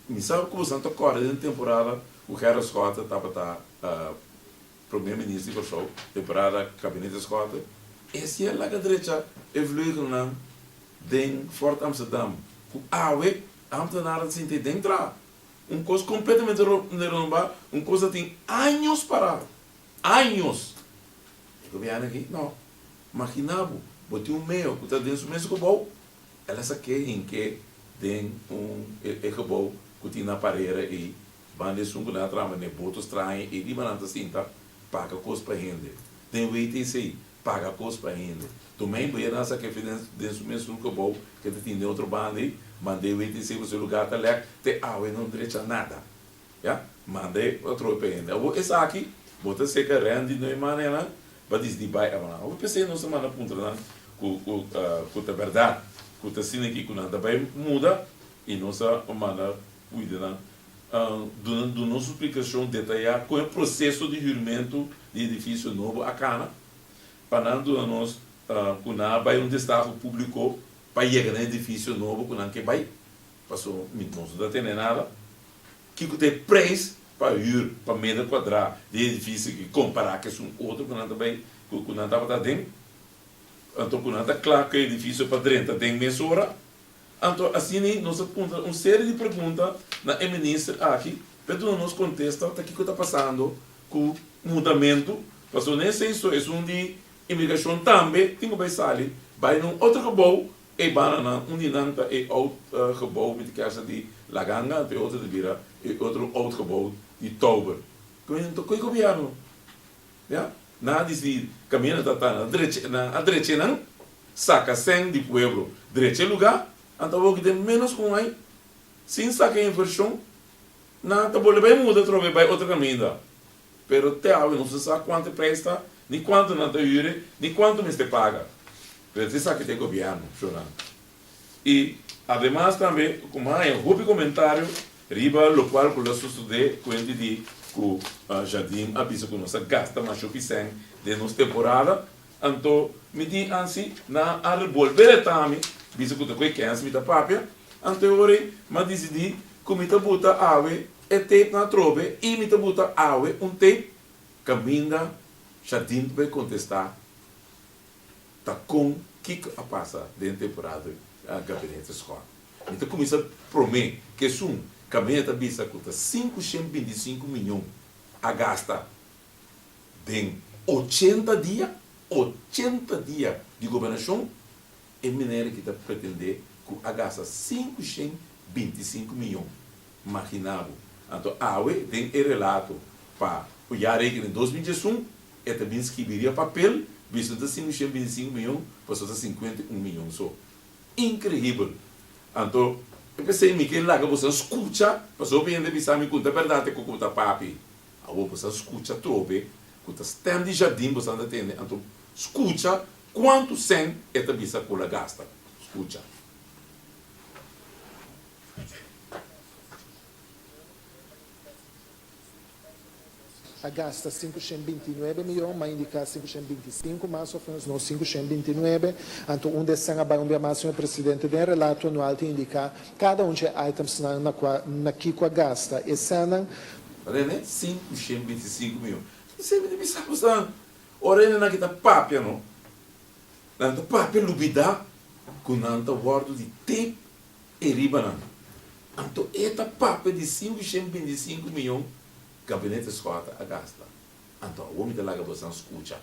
Me sabe que você está correndo na temporada, o Harry Scott estava primeiro-ministro do show, temporada gabinete Scott. Esse é lá que a direita evoluiu não em Fort Amsterdam. O AWE, Amsterdam se tem dentro. Coisa completamente renovada, coisa que tem anos para. Anos. O governo aqui, não. Imaginava, botei meio, que está dentro do mesmo bom. Ela sabe em que tem bom que tem na parede e bande sungo na trama, né? Botos traem e de manata cinta, paga coisa para rende. Tem o ITC, paga coisa para rende. Também vai nessa que dentro do mesmo bom que tem outro bande, mandei o ITC para o seu lugar, tá lá, te não direita nada. Já? Mandei outro para rende. Essa aqui, bota se que rende não é maneira, para dizer vai amanhã. Eu pensei não semana ponta lá, com a verdade, com a cena aqui com nada vai muda e nossa mana cuida do nossa explicação detalhada com o processo de juramento de edifício novo a cana, para nós com vai destaque público para chegar no edifício novo com que vai passou não tem nada que tem preço para para metro quadrado de edifício que comparar que um outro com também com estava dentro então com nada claro que o edifício para dentro tem mesura. Então, assim, nós aponta uma série de perguntas na ministra aqui, para nos contesta o que está passando com o mudamento. Passou nesse isso, é um de imigração também, tem que sair, vai num outro gebouw, e banana, nanta e outro gebouw, met de casa de Laganga, e outro de Vira, e outro gebouw de Tober. Então, que governo? Ja? Na dizer, caminha na direita, não, saca 100 de pueblo, direita lugar, então vou ter menos com aí, sem sacar inversão, não tá bom, vai mudar trove vai outro caminho, pero até agora não se sabe quanto presta, nem quanto não te jure, nem quanto me se paga, pero você sabe que tem governo, chorando. E además também, como há um comentário, riba, o qual por isso estudei quando de que jardim avisa que nós gasta mais o que de nossa temporada, então me diz assim, na arbolver também bisa que tu quer me papia, anterior, mas decidi que me botar água e tape na trove e me botar água tape caminha jardim para contestar tá com que a passa dentro da temporada a gabinete escola. Então começa a prometer que caminha tá bisa custa 525 milhões a gasta em 80 dias de governação e minério que está pretender que a gasta 525 milhões. Imaginava. Então, a AUE tem o relato para o Yare em 2021 e também escreveria papel, visto de 525 milhões, passou a 51 milhões só. Incrível. Então, eu pensei que lá que você escuta, passou bem de pensar me conta a verdade que eu papi. Agora você escuta trove, que está de jardim, você anda tendo. Então, escuta quanto sem esta bisa cola gasta. Escuta. A gasta 529 milhões, mas indica 525, mais ou menos não 529. Então, onde se vai onde mais o presidente tem relato anual que indica cada de items na que a gasta e sana. Olha, 525 milhões. Você me diz, você olha na que tá papia, não? Nanta papia lubida, com nanta bordo de tape e riba, não. Então, esta papia de 525 milhões, gabinete escota a gasta. Então, o homem de lá que você escuta.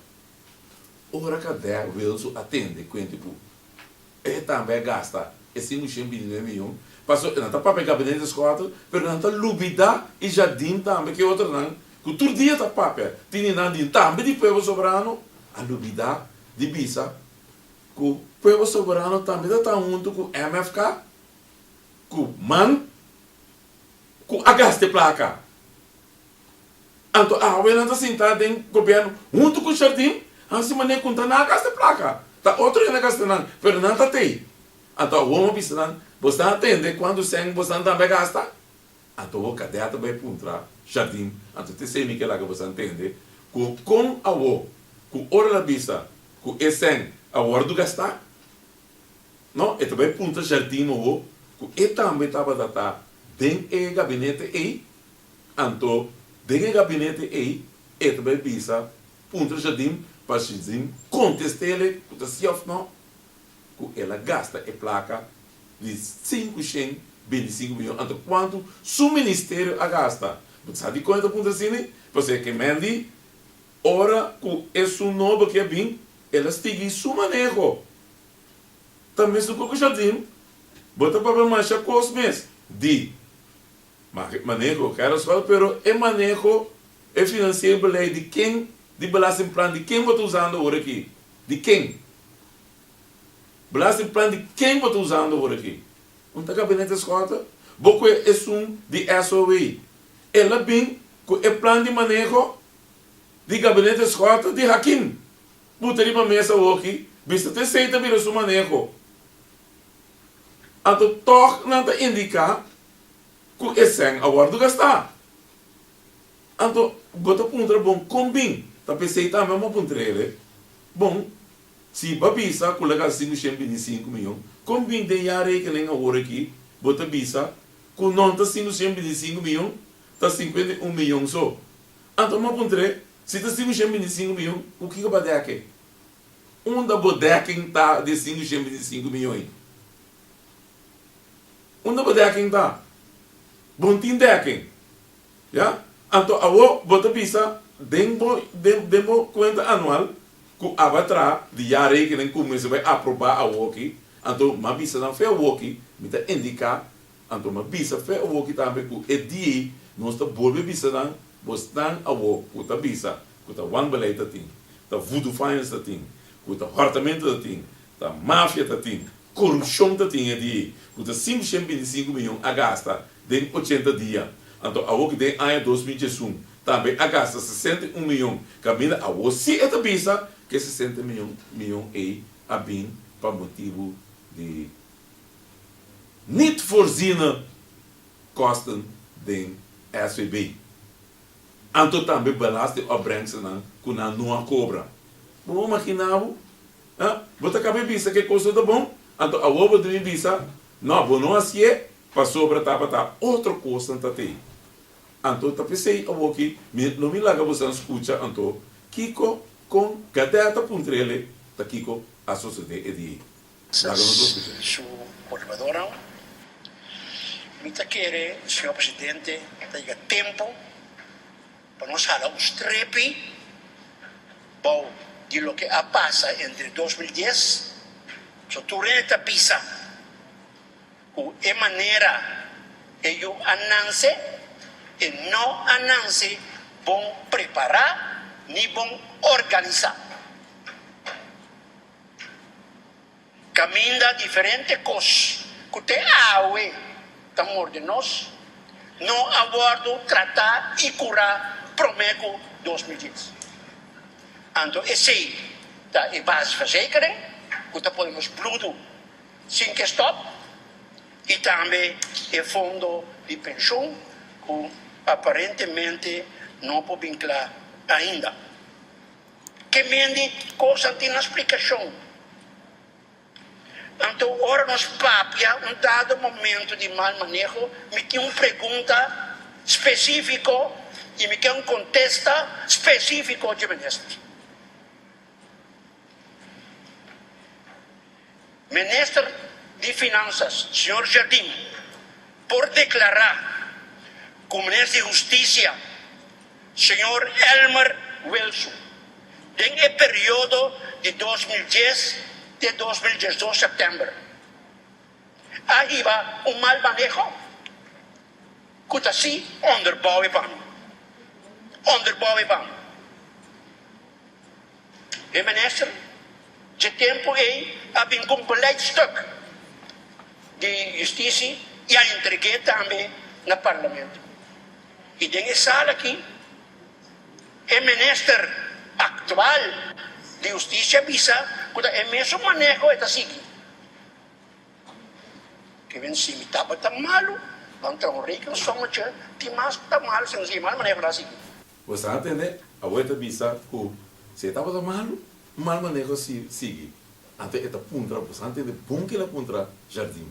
Ora que der, o Wilson atende, com tipo, e também gasta, e 529 milhões, passou, não está papel gabinete escota, mas não está lubida e jardim também, que outro não, que todo dia está papel, tem nada também de povo soberano, a lubida de bisa, que o povo soberano também está junto com o MFK, com o MAN, com a gasta de placa. Então, a não está sentada em governo junto com o jardim, assim maneira conta na gasta de placa. Tá outro na gasta não, mas não está aí. Então, o homem pensa, você atende quando você também gasta? Então, cadê a também puntra, jardim, então te sei que lá que você entende, com a o, com hora da vista, com esse a hora do gastar, não? E também punta jardim o, com e também estava data, den e gabinete aí, então, den e gabinete aí, e também visa, punta jardim, para jardim, contestele, com se of não, com ela gasta e placa de 525 milhões. Então, quanto o ministério a gasta? Você sabe quanto ponto assim? Você que mende, ora, com esse novo que é bem, ela stiga su manejo. Também se o jardim, bota para manchar com os meses. De manejo, quero só, pero é manejo, é financeiro de quem, de balanço plan de quem você usando agora aqui? De quem? Balanço plan de quem você usando agora aqui? Não está gabinete escota? Boco é de SOE. Ela vem com o plano de manejo de gabinete escota de Hakim. Botaria para a mesa aqui, vista te aceita vir o seu manejo. Então, toque não está indicar que é sem agora do gastar. Então, bota pontra bom, combin. Tá pensei também uma pontrele. Bom, se babisa, colega 525 milhões, combin de yare que nem agora aqui, bota bisa, com não tá 525 milhões, tá 51 milhões só. Então, uma pontre, se tá 525 milhões, o que vai dar aqui? Onde a bodeca tá de 525 milhões? Onde a bodeca tá? Bom, tem decken. Já? Então, a bota bisa, demo conta anual, com a batra de yare que nem começa vai aprovar a aqui. Então, uma bisa não fez o aqui, me dá indicar. Então, uma bisa fez o aqui também com o dia, nós está bolbe bisa não, você não a com a bisa, com a one belay da tem, da voodoo finance da tem, com o apartamento da tem, da máfia da tem, corrupção da tem de, com a 525 milhões a gasta em 80 dias. Então, a que tem ano 2021, também a gasta 61 milhões, caminha a você é da bisa, que 60 milhões aí a bem para motivo de niet voorziene kosten de SVB. Então também belasting opbrengsten com a não cobra. Vamos imaginar, você acaba de dizer que coisa tá bom, então a outra de dizer, não, vou não assim para sobra tá outra coisa tá tem. Então tá pensei a aqui, não me larga você escuta, então Kiko com cadeta puntrele, tá Kiko a sociedade é de. Su observadora, me quiere, señor presidente, tenga tempo para nos hablar un strepi de lo que ha pasado entre 2010, so tu renta pisa, o de manera ellos anance y no anance, vão preparar ni vão organizar. Caminha diferente coisas que te aue temor de nós, não abordo tratar e curar prometo 2010. Então, esse é a base de verzekering, que podemos bludo sem que stop, e também o fundo de pensão, que aparentemente não pode vincular ainda. Que mende coisa tem na explicação. Então, ora nós papia, dado momento de mal manejo, me tem uma pergunta específica e me tem um contexto específico de ministro. Ministro de Finanças, senhor Jardim, por declarar como ministro de Justiça, senhor Elmer Wilson, em período de 2010 de 2012 setembro. Aí vai um mal manejo, que assim onderbouwen van. E minister, de tempo aí, havia um beleidstuk de justiça e a entreguei também no parlamento. E dengue sala aqui, o minister atual de justiça visa que é mesmo manejo é assim. Que vem se me estava tão malo, Want een rekensommetje, die maakt dat maar zijn ze maar meneer Brasi. Você entende? A outra bisa que se estava da mal manejo sigue. Ante eta puntra, você entende? Bom que la puntra jardim.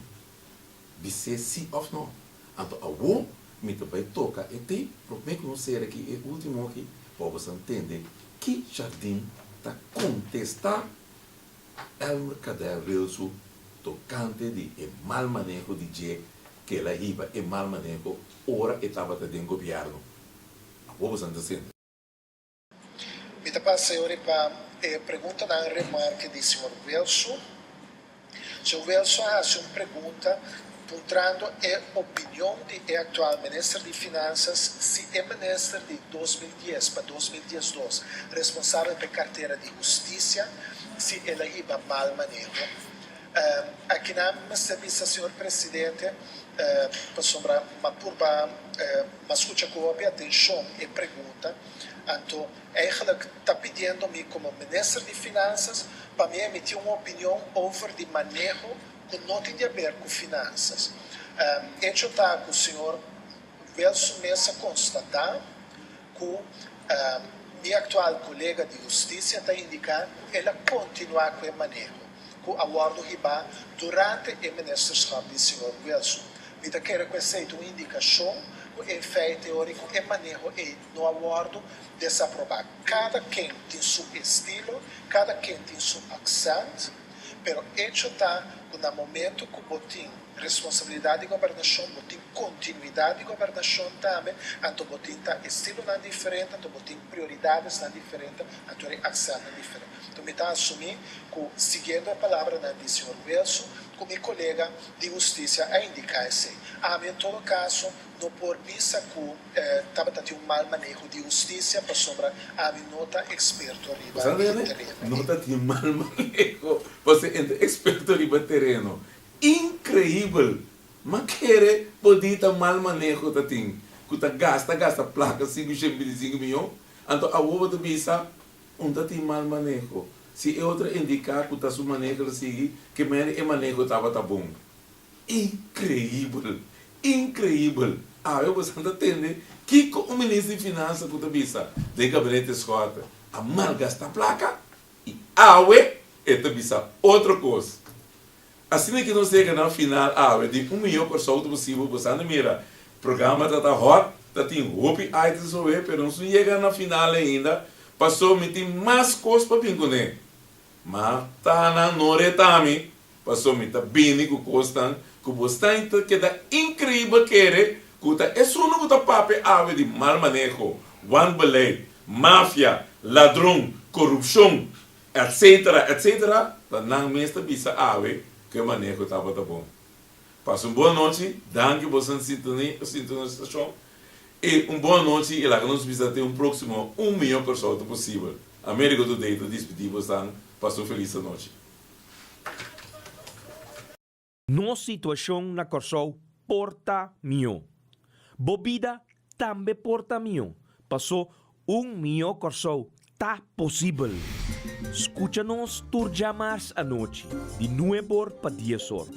Bise sim ou não. Ante a wo me também toca e tem problema com ser aqui e último aqui para você entender que jardim tá contestar el mercader Wilson tocante de mal manejo de je que ela riba e mal manejo ora estava dentro do governo. Vamos entender. Mi da passa ora para pergunta na remarca do senhor Wilson. O senhor Wilson faz uma pergunta perguntando a opinião do atual ministro de Finanças se é ministro de 2010 para 2012 responsável pela carteira de Justiça, se ela riba mal manejo. Aqui na serviço, senhor presidente, para sombrar uma turba, mas escuta com atenção e pergunta, então, eigenlijk está pedindo-me como ministro de Finanças para me emitir uma opinião over de manejo que não tem a ver com finanças. Hecho está que o senhor Wilson Mesa constatar que minha atual colega de Justiça está indicando que ela continuar com o manejo, que o acordo riba durante o ministrado do senhor Wilson. Me quero conhecer uma indicação o efeito teórico e manejo e no acordo desaprovar. Cada quem tem seu estilo, cada quem tem seu accent, pero hecho está que no momento que botem responsabilidade de governação, botem continuidade de governação também, então botem estilo não diferente, então botem prioridades não diferentes, então accent não diferente. Então me está assumindo que, seguindo a palavra do senhor Wilson, com meu colega de justiça a indicar assim. Em todo caso, não por vista que estava tendo um mau manejo de justiça, para sobra a nota experto riba terreno. Nota de mal manejo, você é experto riba terreno. Incrível! Mas querer poder ter mal manejo da ting, que tá gasta placa 525 milhões, então a outra visa tem mal manejo. Se é outra indicar que está seu manejo assim, que o manejo estava bom. Incrível! Incrível! Eu vou entender que o ministro de Finanças que está visa de gabinete escota a mal gasta placa e está visa outra coisa. Assim que não chega no final, de 1 milhão por solto possível, você não mira. O programa está hot, tem hope items over, mas não chega no final ainda, passou a ter mais coisas para pingunar. Mas está na noretami, passou a ter bem com coisas, que você que é incrível querer, que é só no que papel de mal manejo, one belay, máfia, ladrão, corrupção, etc., etc., não mesmo bisa que o manejo estava bom. Passa uma boa noite, danke você sintonização e uma boa noite e lá que nós vamos ter próximo 1 milhão de pessoas possível. América do Deito, despedimos, passou feliz noite. Nossa situação na Corsou porta mio. Bobida também porta mio. Passou 1 milhão de Corsou. Tá possível. Escucha-nos turja mais à noite, de 9h para 10h.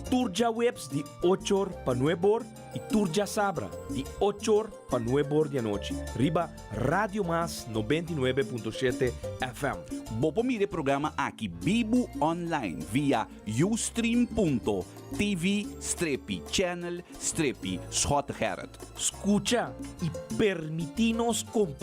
Turja webs de 8h para 9h e turja sabra de 8h para 9h da noite. Riba Radio Mas 99.7 FM. Bopo mire programa aqui Bibo Online via ustream.tv/channel/Schottegerrit. Escucha e permitinos compartilhar.